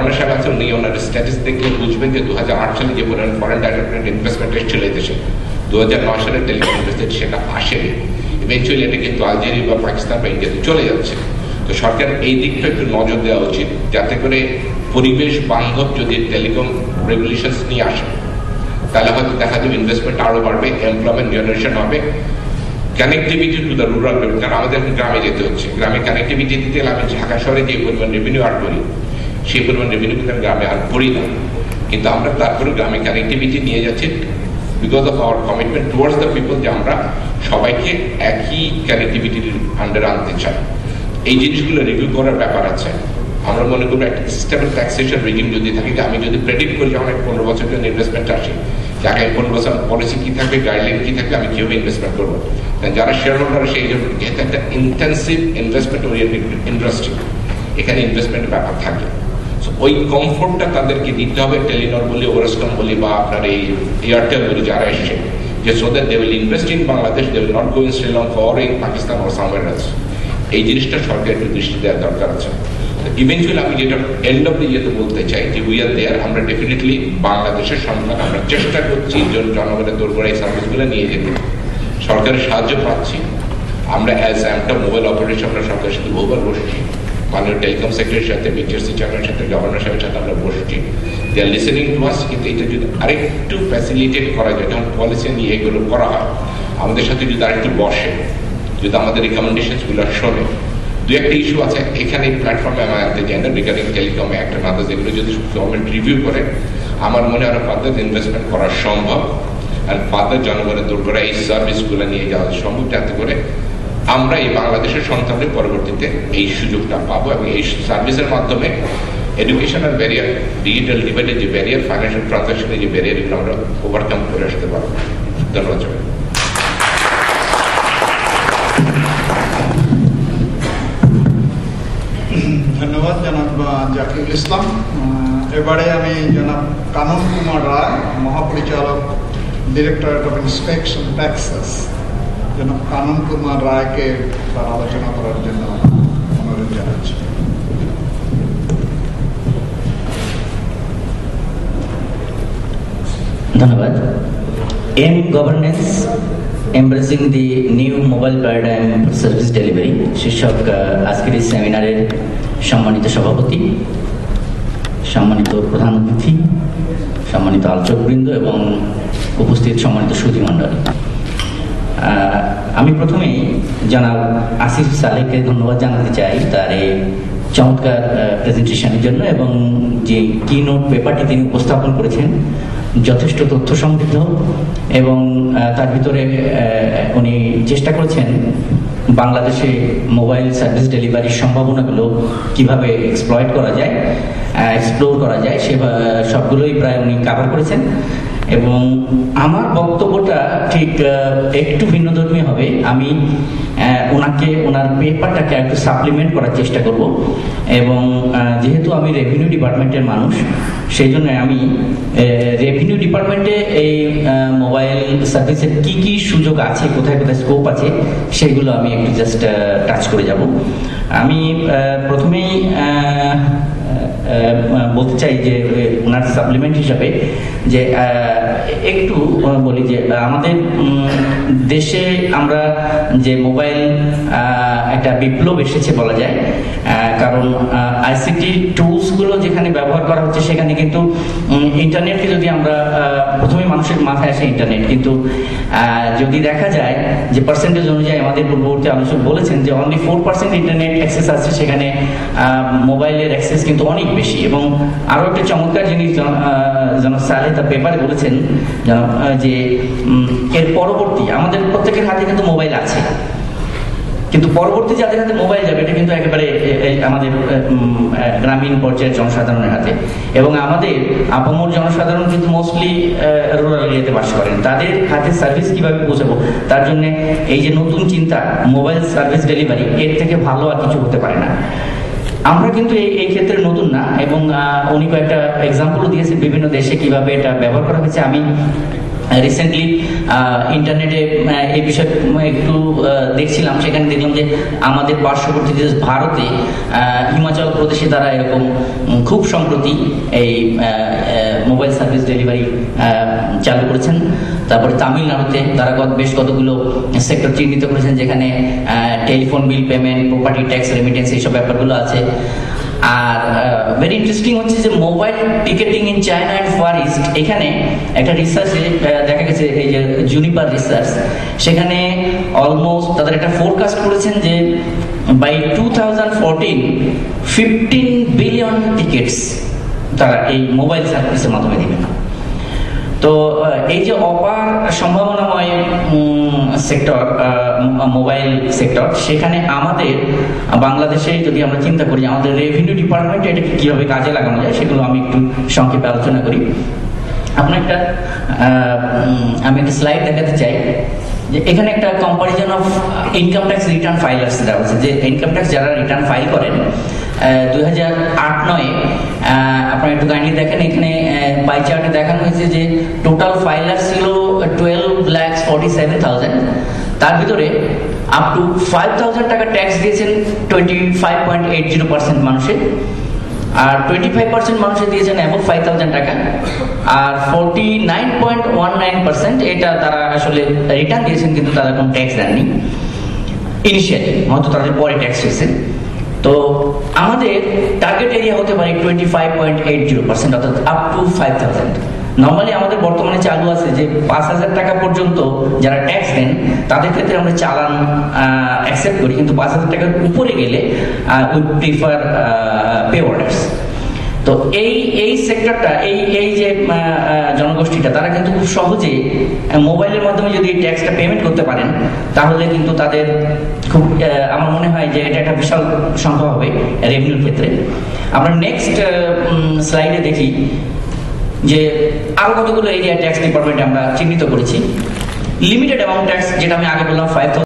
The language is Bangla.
গভর্নর সাহেব আছে, উনি ওনার স্ট্যাটিস দেখলে বুঝবেন যে 2008 সালে যে ফরেন ডাইরেক্ট ইনভেস্টমেন্ট এসেছিল দেশে, 2009 সালে টেলিকম ইনভেস্টমেন্ট সেটা আসেনি। ইভেনচুয়ালি এটা কিন্তু আলজেরিয়া বা পাকিস্তান বা ইন্ডিয়াতে চলে যাচ্ছে। তো সরকার এই দিকটা একটু নজর দেওয়া উচিত, যাতে করে পরিবেশ বান্ধব যদি টেলিকম রেগুলেশনস নিয়ে আসে, তাহলে হয়তো দেখা যাবে ইনভেস্টমেন্ট আরও বাড়বে, এমপ্লয়মেন্ট জেনারেশন হবে, connectivity to the rural people. কারণ আমাদের গ্রামে যেতে হচ্ছে, গ্রামে কানেক্টিভিটি দিতে গেলে আমি ঢাকা শহরে যে পরিমাণ রেভিনিউ আর্ন করি সেই পরিমাণ রেভিনিউ কিন্তু আমি গ্রামে আর্ন করি না, কিন্তু আমরা তারপরে গ্রামে কানেক্টিভিটি নিয়ে যাচ্ছি because of our commitment towards the people, যে আমরা সবাইকে একই কানেক্টিভিটির আন্ডারে আনতে চাই। এই জিনিসগুলো রিভিউ করার ব্যাপার আছে। আমরা মনে করবো একটা সিস্টেমের ট্যাক্সেশন রিজিম যদি থাকে, যে আমি যদি প্রেডিক্ট করি যখন 15 বছর জন্য ইনভেস্টমেন্ট আসি, যে আগামী 15 বছর পলিসি কী থাকবে, গাইডলাইন কী থাকবে, আমি কীভাবে ইনভেস্টমেন্ট করবো। যারা শেয়ার হোল্ডার সেই জন্য যেহেতু একটা ইন্টেন্সিভ ইনভেস্টমেন্ট ওরিয়েন্টেড ইন্ডাস্ট্রি, এখানে ইনভেস্টমেন্টের ব্যাপার থাকে। ওই কমফোর্টটা তাদেরকে দিতে হবে, টেলিনর বলি, ওরাসকম বলি বা আপনার এই এয়ারটেল বলি যারা এসছে, যে so that they will invest in Bangladesh, they will not go in Sri Lanka or in Pakistan or somewhere else. এই জিনিসটা সরকার একটু দৃষ্টি দেওয়ার দরকার আছে। ইভেনচুয়ালি আমি যেটা এন্ড অফ দ্য ইয়েতে বলতে চাই যে উই আর দেয়ার, আমরা ডেফিনেটলি বাংলাদেশের সন্ধান আমরা চেষ্টা করছি জনগণের দোরগোড়ায় এই সার্ভিসগুলো নিয়ে যেতে। সরকারের সাহায্য পাচ্ছি আমরা, অ্যাজ একটা মোবাইল অপারেটর আমরা সরকারের সাথে বহুবার বসেছি, মাননীয় টেলিকম সেক্রেটারির সাথে, বিটিআরসি চেয়ারম্যানের সাথে, গভর্নর সাহেবের সাথে আমরা বসেছি, দে আর লিসেনিং টু আস। কিন্তু এটা যদি আরেকটু ফ্যাসিলিটেট করা যায়, যখন পলিসি নিয়ে এগুলো করা হয়, আমাদের সাথে যদি আরেকটু বসে, যদি আমাদের রিকমেন্ডেশনসগুলো শোনে। দু একটা ইস্যু আছে এখানে প্ল্যাটফর্মে আমার আনতে চাই না, regarding telecom act and others, এগুলো যদি গভর্নমেন্ট রিভিউ করে, আমার মনে হয় ফার্দার ইনভেস্টমেন্ট করা সম্ভব, আর ফার্দার জনগণের দোরগোড়ায় এই সার্ভিসগুলো নিয়ে যাওয়া সম্ভব, যাতে করে আমরা এই বাংলাদেশের সন্তানদের পরবর্তীতে এই সুযোগটা পাবো এবং এই সার্ভিসের মাধ্যমে এডুকেশনাল ব্যারিয়ার, ডিজিটাল ডিভাইডের যে ব্যারিয়ার, ফাইন্যান্সিয়াল ট্রানজাকশনের যে ব্যারিয়ার, এগুলো আমরা ওভারকাম করে আসতে পারবো। ধন্যবাদ। ধন্যবাদ জনাব জাকিরুল ইসলাম। এবারে আমি জনাব কানন কুমার রায়, মহাপরিচালক, ডিরেক্টরেট অফ ইন্সপেকশন ট্যাক্সেস, জনাব কানন কুমার রায়কে তার আলোচনা করার জন্য অনুরোধ জানাচ্ছি। ধন্যবাদ। M governance embracing the new mobile paradigm service delivery শীর্ষক আজকের এই সেমিনারের সম্মানিত সভাপতি, সম্মানিত প্রধান অতিথি, সম্মানিত আলোচকবৃন্দ এবং উপস্থিত সম্মানিত সুধীমণ্ডলী, আমি প্রথমেই জনাব আসিফ সালেহকে ধন্যবাদ জানাতে চাই তার এই চমৎকার প্রেজেন্টেশনের জন্য, এবং যে কি নোট পেপারটি তিনি উপস্থাপন করেছেন যথেষ্ট তথ্য সমৃদ্ধ, এবং তার ভিতরে উনি চেষ্টা করেছেন বাংলাদেশে মোবাইল সার্ভিস ডেলিভারির সম্ভাবনাগুলো কিভাবে এক্সপ্লয়েট করা যায়, এক্সপ্লোর করা যায়, সে সবগুলোই প্রায় উনি কাভার করেছেন। এবং আমার বক্তব্যটা ঠিক একটু ভিন্নধর্মী হবে। আমি ওনার পেপারটাকে একটু সাপ্লিমেন্ট করার চেষ্টা করব, এবং যেহেতু আমি রেভিনিউ ডিপার্টমেন্টের মানুষ, সেই জন্য আমি রেভিনিউ ডিপার্টমেন্টে এই মোবাইল সার্ভিসের কি কি সুযোগ আছে, কোথায় কোথায় স্কোপ আছে, সেগুলো আমি একটু জাস্ট টাচ করে যাব। আমি প্রথমেই বলতে চাই যে ওনার সাপ্লিমেন্ট হিসাবে যে একটু বলি যে আমাদের দেশে আমরা যে মোবাইল একটা বিপ্লব এসেছে বলা যায়, কারণ আইসিটি টুলসগুলো যেখানে ব্যবহার করা হচ্ছে সেখানে কিন্তু ইন্টারনেটকে যদি আমরা প্রথমে মানুষের মাথায় আসে ইন্টারনেট, কিন্তু যদি দেখা যায় যে পার্সেন্টেজ অনুযায়ী আমাদের পূর্ববর্তী আলোচক বলেছেন যে অনলি 4% ইন্টারনেট অ্যাক্সেস আছে, সেখানে মোবাইলের অ্যাক্সেস কিন্তু অনেক বেশি। এবং আরও একটা চমৎকার জিনিস জনাব সালেহ তার পেপারে বলেছেন যে এর পরবর্তী আমাদের প্রত্যেকের হাতে কিন্তু মোবাইল আছে, কিন্তু পরবর্তী যাদের হাতে মোবাইল যাবে এটা কিন্তু একেবারে আমাদের গ্রামীণ পর্যায়ের জনসাধারণের হাতে, এবং আমাদের আপামর জনসাধারণ কিন্তু মোস্টলি রুরাল এরিয়াতে বাস করেন। তাদের হাতে সার্ভিস কিভাবে পৌঁছাবো, তার জন্য এই যে নতুন চিন্তা মোবাইল সার্ভিস ডেলিভারি, এর থেকে ভালো আর কিছু হতে পারে না। আমরা কিন্তু এই ক্ষেত্রে নতুন না, এবং উনি কয়েকটা এক্সাম্পলও দিয়েছে বিভিন্ন দেশে কিভাবে এটা ব্যবহার করা হয়েছে। আমি রিসেন্টলি ইন্টারনেটে এই বিষয়ে একটু দেখছিলাম, সেখানে দেখলাম যে আমাদের পার্শ্ববর্তী দেশ ভারতে হিমাচল প্রদেশে তারা এরকম খুব সম্প্রতি এই মোবাইল সার্ভিস ডেলিভারি চালু করেছেন। তারপরে তামিলনাড়ুতে তারা বেশ কতগুলো সেক্টর চিহ্নিত করেছেন যেখানে telephone bill payment, property tax, remittance এইসব ব্যাপারগুলো আছে। আর ভেরি ইন্টারেস্টিং হচ্ছে যে mobile ticketing in China and Far East, এখানে একটা রিসার্চে দেখা গেছে, এই যে জুনিপার রিসার্চ, সেখানে অলমোস্ট তাদের একটা ফোরকাস্ট করেছেন যে বাই 2014 15 বিলিয়ন টিকিটস তারা এই মোবাইল সার্ভিসের মাধ্যমে দিবেন। তো এই যে অপার সম্ভাবনাময় সেক্টর মোবাইল সেক্টর, সেখানে আমাদের বাংলাদেশে যদি আমরা চিন্তা করি আমাদের রেভিনিউ ডিপার্টমেন্টে এটাকে কীভাবে কাজে লাগানো যায় সেগুলো আমি একটু সংক্ষেপে আলোচনা করি। আপনার আমি একটা স্লাইড দেখাতে চাই যে এখানে একটা comparison of income tax return filers দেওয়া হচ্ছে, যে ইনকাম ট্যাক্স যারা রিটার্ন ফাইল করেন 2008-9 আপনারা একটু কাইন্ডলি দেখেন, এখানে পাই চার্টে দেখানো হয়েছে যে টোটাল ফাইলার ছিল 12,47,000, তার ভিতরে আপ টু 5,000 টাকা ট্যাক্স দিয়েছেন 25.80% মানুষের, আর 25% মানুষের দিয়েছেন অ্যাবভ 5,000 টাকা, আর 49.19% এটা তারা আসলে রিটার্ন দিয়েছেন কিন্তু তারা কোনো ট্যাক্স দেননি ইনিশিয়ালি, হয়তো তাদের পরে ট্যাক্স হয়েছে। তো আমাদের টার্গেট এরিয়া হতে পারে 25.80%, অর্থাৎ আপ টু 5,000। নর্মালি আমাদের বর্তমানে চালু আছে যে 5,000 টাকা পর্যন্ত যারা ট্যাক্স দেন তাদের ক্ষেত্রে আমরা চালান অ্যাকসেপ্ট করি, কিন্তু 5,000 টাকার উপরে গেলে উই প্রিফার পে অর্ডার্স। তো এই সেক্টরটা, এই যে জনগোষ্ঠীটা, তারা কিন্তু খুব সহজে মোবাইলের মাধ্যমে যদি ট্যাক্সটা পেমেন্ট করতে পারেন তাহলে কিন্তু তাদের খুব আমার মনে হয় যে এটা একটা বিশাল সংখ্যা হবে রেভিনিউর ক্ষেত্রে। আমরা নেক্সট স্লাইডে দেখি যে আরো কতগুলো এরিয়া ট্যাক্স ডিপার্টমেন্টে আমরা চিহ্নিত করেছি। লিমিটেড অ্যামাউন্ট ট্যাক্স, যেটা আমি আগে বললাম 5,000